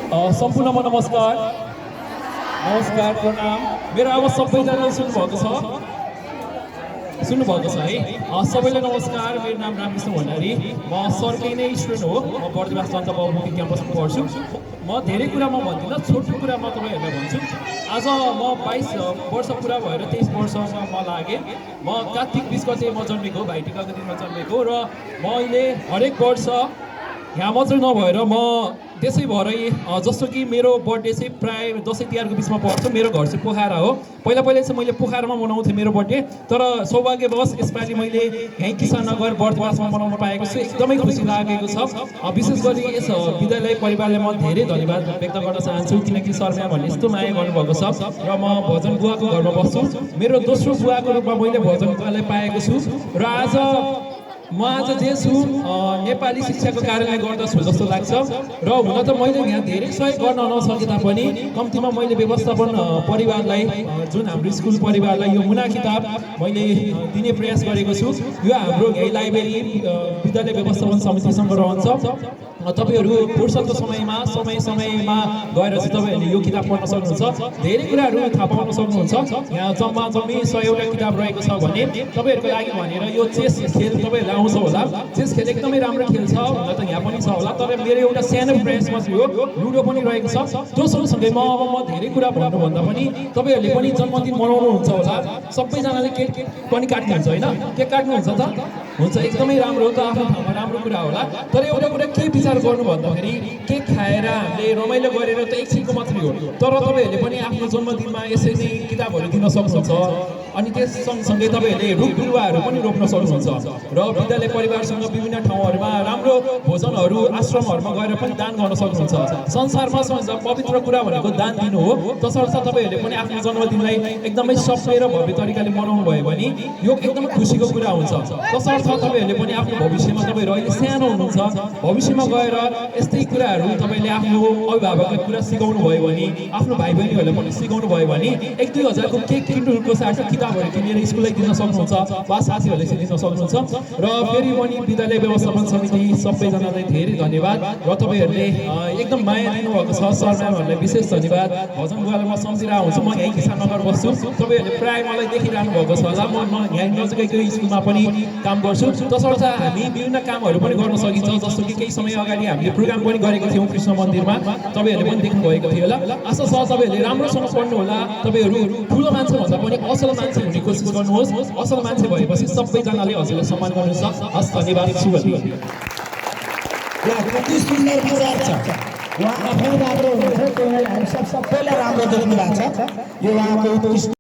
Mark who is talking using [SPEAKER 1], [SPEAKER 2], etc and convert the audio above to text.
[SPEAKER 1] सम्पूर्णमा नमस्कार नमस्कार प्रणाम। मेरो आवाज सबैजनाले सुन्नुभएको छ है। सबैलाई नमस्कार। मेरो नाम रामकृष्ण भण्डारी, म सरकै नै स्टुडेन्ट हो। म बर्दिवास जनता बहुमुखी क्याम्पसमा पढ्छु। म धेरै कुरामा भन्दिनँ, छोटो कुरामा तपाईँहरूलाई भन्छु। आज म 22 वर्ष पुरा भएर 23 वर्षमा म लागेँ। म कार्तिक 20 गते म जन्मेको, भाइटिकाको दिनमा जन्मेको र म अहिले हरेक वर्ष यहाँ मात्रै नभएर म देशैभरै, जस्तो कि मेरो बर्थडे चाहिँ प्राय दसैँ तिहारको बिचमा पर्छ। मेरो घर चाहिँ पोखरा हो। पहिला चाहिँ मैले पोखरामा मनाउँथेँ मेरो बर्थडे, तर सौभाग्यवश यसपालि मैले यहीँ किसाननगर बर्दिवासमा मनाउन पाएको छु। एकदमै खुसी लागेको छ। विशेष गरी यस विद्यालय परिवारलाई म धेरै धन्यवाद व्यक्त गर्न चाहन्छु, किनकि सरले भन्ने यस्तो माया गर्नुभएको छ। र म भजन बुवाको घरमा बस्छु। मेरो दोस्रो बुवाको रूपमा मैले भजन बुवालाई पाएको छु। र म आज जे छु नेपाली शिक्षाको कारणले गर्दा छु जस्तो लाग्छ। र हुन त मैले यहाँ धेरै सहयोग गर्न नसके तापनि कम्तीमा मैले व्यवस्थापन परिवारलाई, जुन हाम्रो स्कुल परिवारलाई यो मुना किताब मैले दिने प्रयास गरेको छु। यो हाम्रो यही लाइब्रेरी विद्यालय व्यवस्थापन समितिसँग रहन्छ। तपाईँहरू फुर्सदको समयमा गएर चाहिँ तपाईँहरूले यो किताब पढ्न सक्नुहुन्छ। धेरै कुराहरू थाहा पाउन सक्नुहुन्छ। यहाँ जम्मा 100वटा किताब रहेको छ भने तपाईँहरूको लागि भनेर यो चेस खेल तपाईँहरूलाई आउँछ होला। चेस खेल एकदमै राम्रो खेल छ, हुन त यहाँ पनि छ होला, तर मेरो एउटा सानो प्रयासमा चाहिँ हो लुडो पनि रहेको छ। त्यो सँगसँगै म धेरै कुरा भन्नुभन्दा पनि तपाईँहरूले पनि जन्मदिन मनाउनुहुन्छ होला। सबैजनाले केक पनि काट्नुहुन्छ होइन? केक काट्नुहुन्छ त? हुन्छ, एकदमै राम्रो हो त, आफ्नो ठाउँमा राम्रो कुरा होला। तर एउटा कुरा के विचार गर्नु भन्दाखेरि केक खाएर हामीले रमाइलो गरेर त एकछिनको मात्रै हो, तर तपाईँहरूले पनि आफ्नो जन्मदिनमा यसरी किताबहरू दिन सक्नुहुन्छ। अनि त्यस सँगसँगै तपाईँहरूले रुख बिरुवाहरू पनि रोप्न सक्नुहुन्छ। र विद्यालय परिवारसँग विभिन्न ठाउँहरूमा राम्रो भोजनहरू, आश्रमहरूमा गएर पनि दान गर्न सक्नुहुन्छ। संसारमा सबैभन्दा पवित्र कुरा भनेको दान दिनु हो। तसर्थ तपाईँहरूले पनि आफ्नो जन्मदिनलाई एकदमै सफल र भव्य तरिकाले मनाउनु भयो भने यो एकदमै खुसीको कुरा हुन्छ। तसर्थ तपाईँहरूले पनि आफ्नो भविष्यमा, तपाईँहरू अहिले सानो हुनुहुन्छ, भविष्यमा गएर यस्तै कुराहरू तपाईँले आफ्नो अभिभावकलाई कुरा सिकाउनु भयो भने, आफ्नो भाइ बहिनीहरूलाई पनि सिकाउनु भयो भने 1-2 हजारको केक किन्नुको साथै किताबहरू किनेर स्कुललाई दिन सक्नुहुन्छ वा साथीहरूले चाहिँ दिन सक्नुहुन्छ। र फेरि पनि विद्यालय व्यवस्थापन समिति सबैजनालाई धेरै धन्यवाद। र तपाईँहरूले एकदम माया दिनुभएको छ। सर म्यामहरूलाई विशेष धन्यवाद। भजन बुवालाई म सम्झिरहेको हुन्छु। म यहीँ किसाननगर बस्छु। तपाईँहरूले प्रायः मलाई देखिरहनु भएको छ होला। म यहीँ नजिकैको स्कुलमा पनि काम गर्छु। तसर्थ हामी विभिन्न कामहरू पनि गर्न सकिन्छ। जस्तो कि केही समय अगाडि हामीले प्रोग्राम पनि गरेको थियौँ कृष्ण मन्दिरमा, तपाईँहरूले पनि देख्नुभएको थियो होला। आशा छ तपाईँहरूले राम्रोसँग पढ्नु होला। तपाईँहरू ठुलो मान्छे भन्दा पनि असल मान्छे हुने कोसिस गर्नुहोस्। असल मान्छे भएपछि सबैजनाले हजुरलाई सम्मान गर्नुहुन्छ। हस्, धन्यवाद। शुभ दिन।
[SPEAKER 2] कति सुन्दर विचार छ। उहाँ आफै राम्रो हुनुहुन्छ, त्यही भएर हामी सबैलाई राम्रो देख्नु भएको छ। यो उहाँको उत्कृष्ट